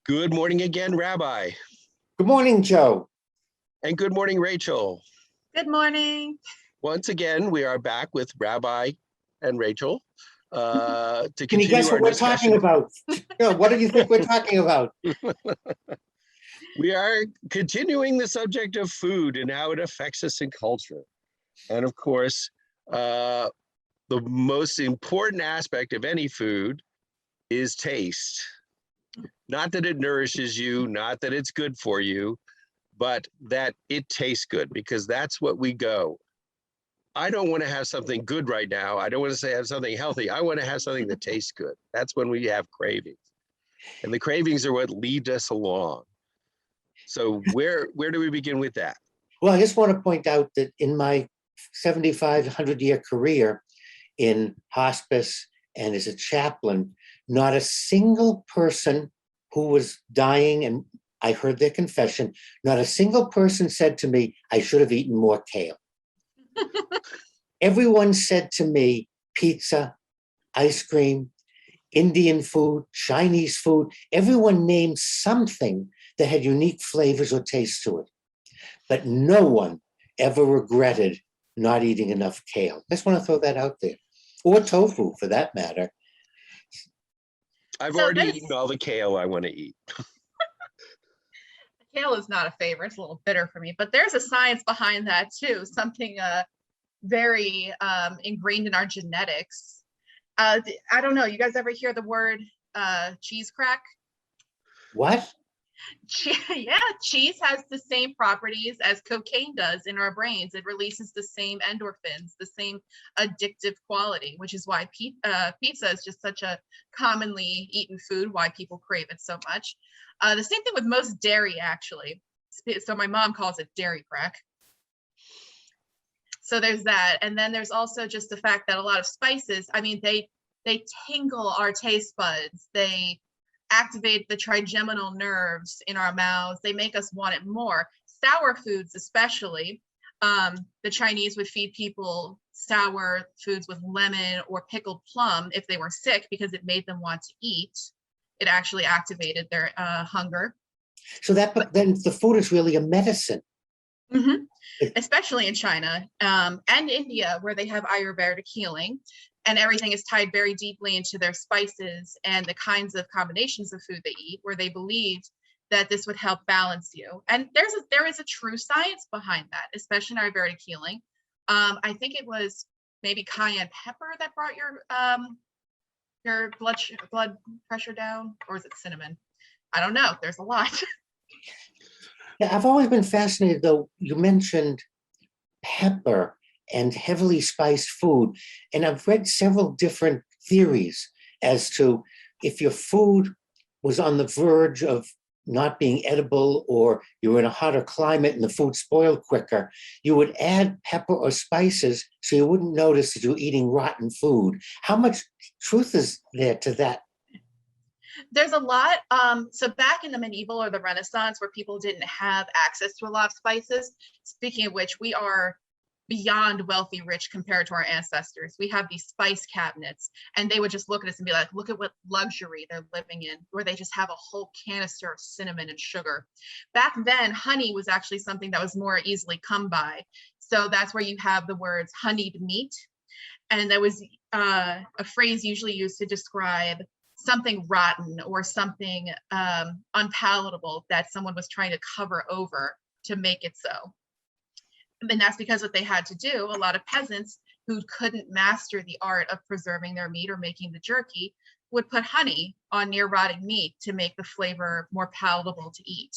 Good morning again, Rabbi. Good morning, Joe. And good morning, Rachel. Good morning. Once again, we are back with Rabbi and Rachel to Can you guess continue our what we're discussion. talking about? Joe, what do you think we're talking about? We are continuing the subject of food and how it affects us in culture. And of course, the most important aspect of any food is taste. Not that it nourishes you, not that it's good for you, but that it tastes good, because that's what we go. I don't want to have something good right now. I don't want to say have something healthy. I want to have something that tastes good. That's when we have cravings. And the cravings are what lead us along. So where do we begin with that? Well, I just want to point out that in my 7,500-year career in hospice and as a chaplain, not a single person who was dying, and I heard their confession, not a single person said to me, I should have eaten more kale. Everyone said to me, pizza, ice cream, Indian food, Chinese food. Everyone named something that had unique flavors or taste to it. But no one ever regretted not eating enough kale. I just want to throw that out there. Or tofu, for that matter. I've already eaten all the kale I want to eat. Kale is not a favorite. It's a little bitter for me, but there's a science behind that too. Something very ingrained in our genetics. I don't know. You guys ever hear the word cheese crack? What? Yeah, cheese has the same properties as cocaine does in our brains. It releases the same endorphins, the same addictive quality, which is why pizza is just such a commonly eaten food, why people crave it so much. The same thing with most dairy, actually. So my mom calls it dairy crack. So there's that. And then there's also just the fact that a lot of spices, I mean, they tingle our taste buds. They activate the trigeminal nerves in our mouths. They make us want it more. Sour foods, especially. The Chinese would feed people sour foods with lemon or pickled plum if they were sick, because it made them want to eat. It actually activated their hunger. So then the food is really a medicine. Mm-hmm. Especially in China and India, where they have Ayurvedic healing, and everything is tied very deeply into their spices and the kinds of combinations of food they eat, where they believed that this would help balance you. And there is a true science behind that, especially in Ayurvedic healing. I think it was maybe cayenne pepper that brought your blood pressure down, or is it cinnamon? I don't know. There's a lot. Yeah, I've always been fascinated, though. You mentioned pepper and heavily spiced food, and I've read several different theories as to if your food was on the verge of not being edible, or you were in a hotter climate and the food spoiled quicker, you would add pepper or spices so you wouldn't notice that you're eating rotten food. How much truth is there to that? There's a lot. So back in the medieval or the Renaissance, where people didn't have access to a lot of spices, speaking of which, we are beyond wealthy rich compared to our ancestors. We have these spice cabinets, and they would just look at us and be like, look at what luxury they're living in, where they just have a whole canister of cinnamon and sugar. Back then, honey was actually something that was more easily come by. So that's where you have the words honeyed meat. And that was a phrase usually used to describe something rotten or something unpalatable that someone was trying to cover over to make it so. And that's because what they had to do, a lot of peasants who couldn't master the art of preserving their meat or making the jerky would put honey on near rotting meat to make the flavor more palatable to eat.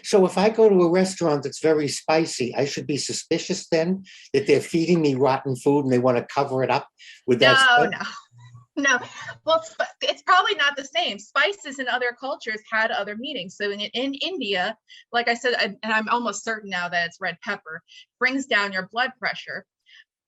So if I go to a restaurant that's very spicy, I should be suspicious then that they're feeding me rotten food and they want to cover it up with that? No. Well, it's probably not the same. Spices in other cultures had other meanings. So in India, like I said, and I'm almost certain now that it's red pepper, brings down your blood pressure.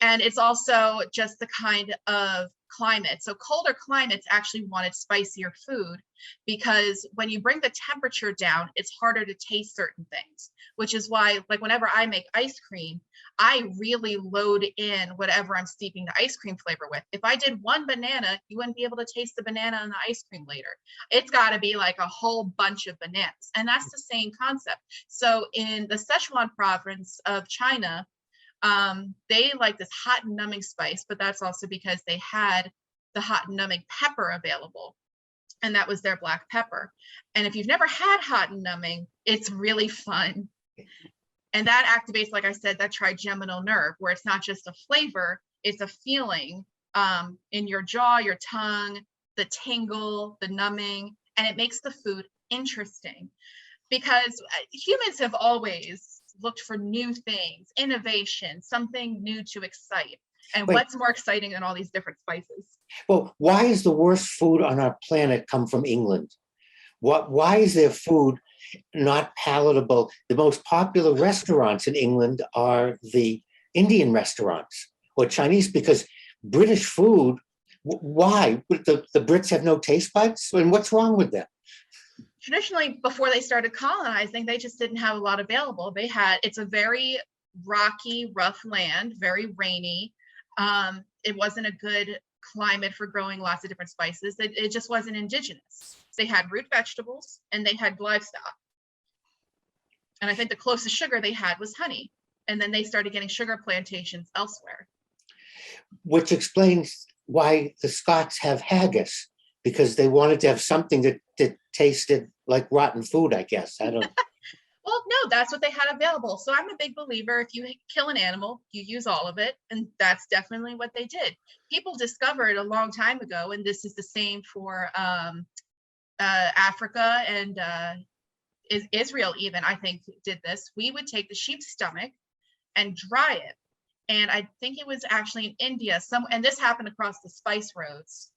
And it's also just the kind of climate. So colder climates actually wanted spicier food because when you bring the temperature down, it's harder to taste certain things, which is why, like, whenever I make ice cream, I really load in whatever I'm steeping the ice cream flavor with. If I did one banana, you wouldn't be able to taste the banana in the ice cream later. It's got to be like a whole bunch of bananas. And that's the same concept. So in the Sichuan province of China, they like this hot and numbing spice, but that's also because they had the hot and numbing pepper available, and that was their black pepper. And if you've never had hot and numbing, it's really fun. And that activates, like I said, that trigeminal nerve, where it's not just a flavor, it's a feeling in your jaw, your tongue, the tingle, the numbing, and it makes the food interesting. Because humans have always looked for new things, innovation, something new to excite. And Wait. What's more exciting than all these different spices? Well, why is the worst food on our planet come from England? Why is their food not palatable? The most popular restaurants in England are the Indian restaurants or Chinese, because British food, why? The Brits have no taste buds? And what's wrong with them? Traditionally, before they started colonizing, they just didn't have a lot available. It's a very rocky, rough land, very rainy. It wasn't a good climate for growing lots of different spices. It just wasn't indigenous. They had root vegetables and they had livestock. And I think the closest sugar they had was honey. And then they started getting sugar plantations elsewhere. Which explains why the Scots have haggis, because they wanted to have something that tasted like rotten food, I guess. I don't. Well, no, that's what they had available. So I'm a big believer, if you kill an animal, you use all of it. And that's definitely what they did. People discovered a long time ago, and this is the same for Africa and Israel even, I think, did this. We would take the sheep's stomach and dry it. And I think it was actually in India, and this happened across the spice roads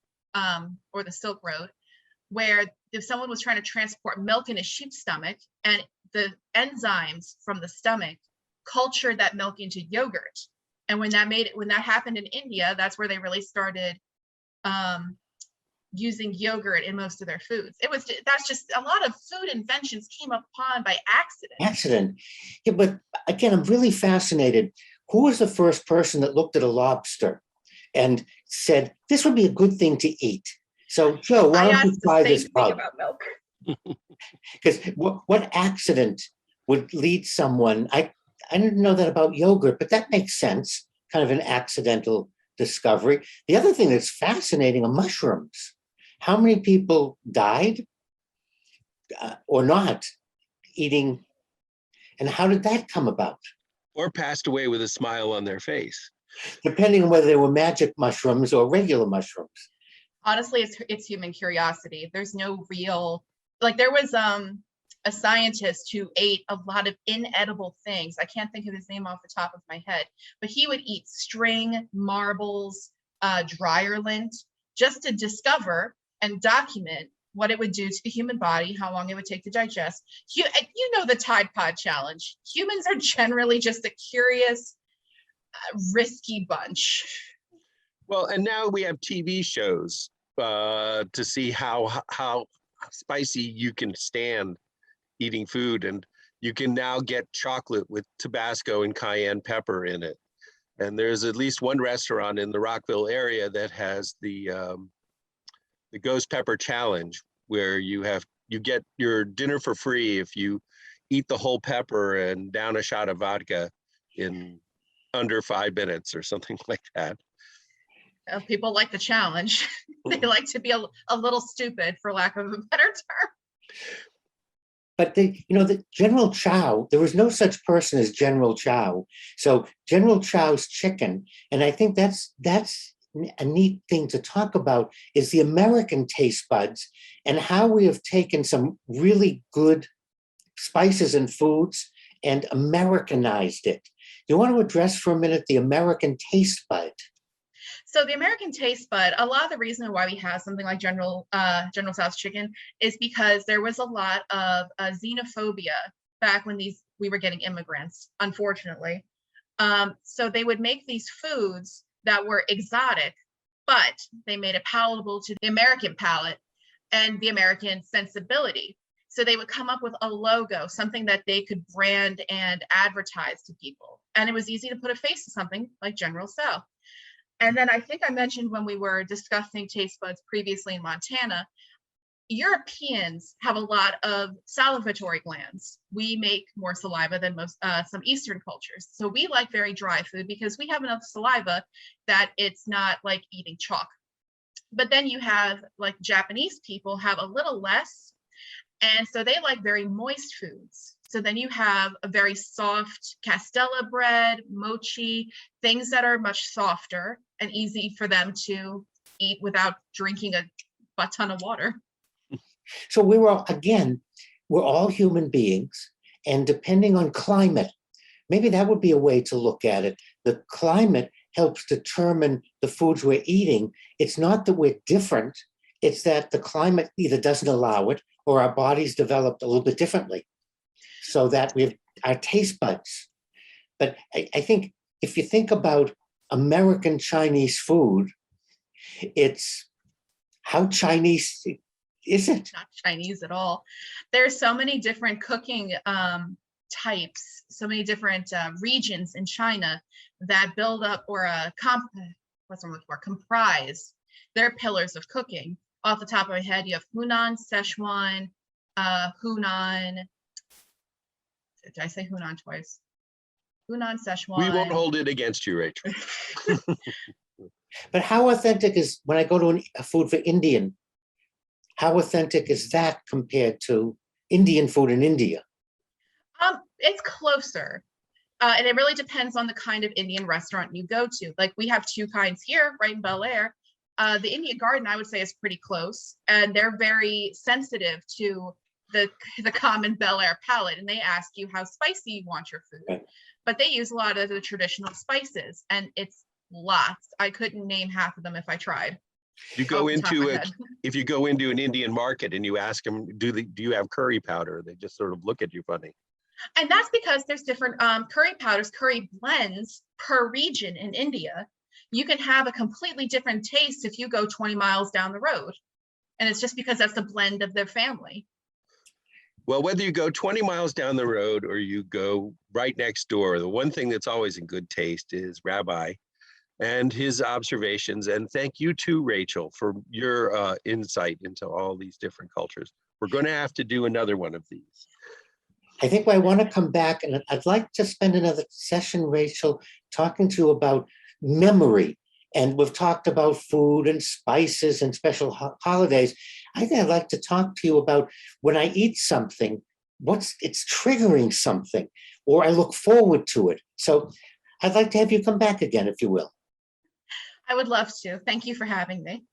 or the Silk Road, where if someone was trying to transport milk in a sheep's stomach, and the enzymes from the stomach cultured that milk into yogurt. And when that happened in India, that's where they really started using yogurt in most of their foods. That's just a lot of food inventions came upon by accident. Yeah, but again, I'm really fascinated. Who was the first person that looked at a lobster and said, this would be a good thing to eat? So, Joe, why don't you try this bug? About milk. Because what accident would lead someone? I didn't know that about yogurt, but that makes sense. Kind of an accidental discovery. The other thing that's fascinating are mushrooms. How many people died or not eating? And how did that come about? Or passed away with a smile on their face. Depending on whether they were magic mushrooms or regular mushrooms. Honestly, it's human curiosity. There's no real, like, there was a scientist who ate a lot of inedible things. I can't think of his name off the top of my head, but he would eat string, marbles, dryer lint, just to discover and document what it would do to the human body, how long it would take to digest. You know the Tide Pod Challenge. Humans are generally just a curious, risky bunch. Well, and now we have TV shows to see how spicy you can stand eating food, and you can now get chocolate with Tabasco and cayenne pepper in it. And there's at least one restaurant in the Rockville area that has the Ghost Pepper Challenge, where you get your dinner for free if you eat the whole pepper and down a shot of vodka in under 5 minutes or something like that. People like the challenge. They like to be a little stupid, for lack of a better term. But the General Chow, there was no such person as General Chow. So General Chow's chicken, and I think that's a neat thing to talk about, is the American taste buds and how we have taken some really good spices and foods and Americanized it. You want to address for a minute the American taste bud? So the American taste bud, a lot of the reason why we have something like General Tso's chicken is because there was a lot of xenophobia back when we were getting immigrants, unfortunately. So they would make these foods that were exotic, but they made it palatable to the American palate and the American sensibility. So they would come up with a logo, something that they could brand and advertise to people. And it was easy to put a face to something like General Tso. And then I think I mentioned when we were discussing taste buds previously in Montana, Europeans have a lot of salivatory glands. We make more saliva than most some Eastern cultures. So we like very dry food because we have enough saliva that it's not like eating chalk. But then you have like Japanese people have a little less. And so they like very moist foods. So then you have a very soft castella bread, mochi, things that are much softer and easy for them to eat without drinking a butt ton of water. So we're all human beings, and depending on climate, maybe that would be a way to look at it. The climate helps determine the foods we're eating. It's not that we're different, it's that the climate either doesn't allow it or our bodies developed a little bit differently so that we have our taste buds. But I think if you think about American Chinese food, it's how Chinese is it? Not Chinese at all. There's so many different cooking types, so many different regions in China that build up or comprise their pillars of cooking. Off the top of my head, you have Hunan, Szechuan, Hunan. Did I say Hunan twice? Hunan, Szechuan. We won't hold it against you, Rachel. But how authentic is, when I go to a food for Indian, how authentic is that compared to Indian food in India? It's closer. And it really depends on the kind of Indian restaurant you go to. Like we have two kinds here, right in Bel Air. The Indian Garden, I would say, is pretty close, and they're very sensitive to the common Bel Air palate, and they ask you how spicy you want your food. Right. But they use a lot of the traditional spices, and it's lots. I couldn't name half of them if I tried. You go if you go into an Indian market and you ask them, do you have curry powder? They just sort of look at you funny. And that's because there's different curry powders, curry blends per region in India. You can have a completely different taste if you go 20 miles down the road. And it's just because that's the blend of their family. Well, whether you go 20 miles down the road or you go right next door, the one thing that's always in good taste is Rabbi and his observations. And thank you too, Rachel, for your insight into all these different cultures. We're going to have to do another one of these. I think I want to come back, and I'd like to spend another session, Rachel, talking to you about memory. And we've talked about food and spices and special holidays. I think I'd like to talk to you about when I eat something, it's triggering something, or I look forward to it. So I'd like to have you come back again, if you will. I would love to. Thank you for having me.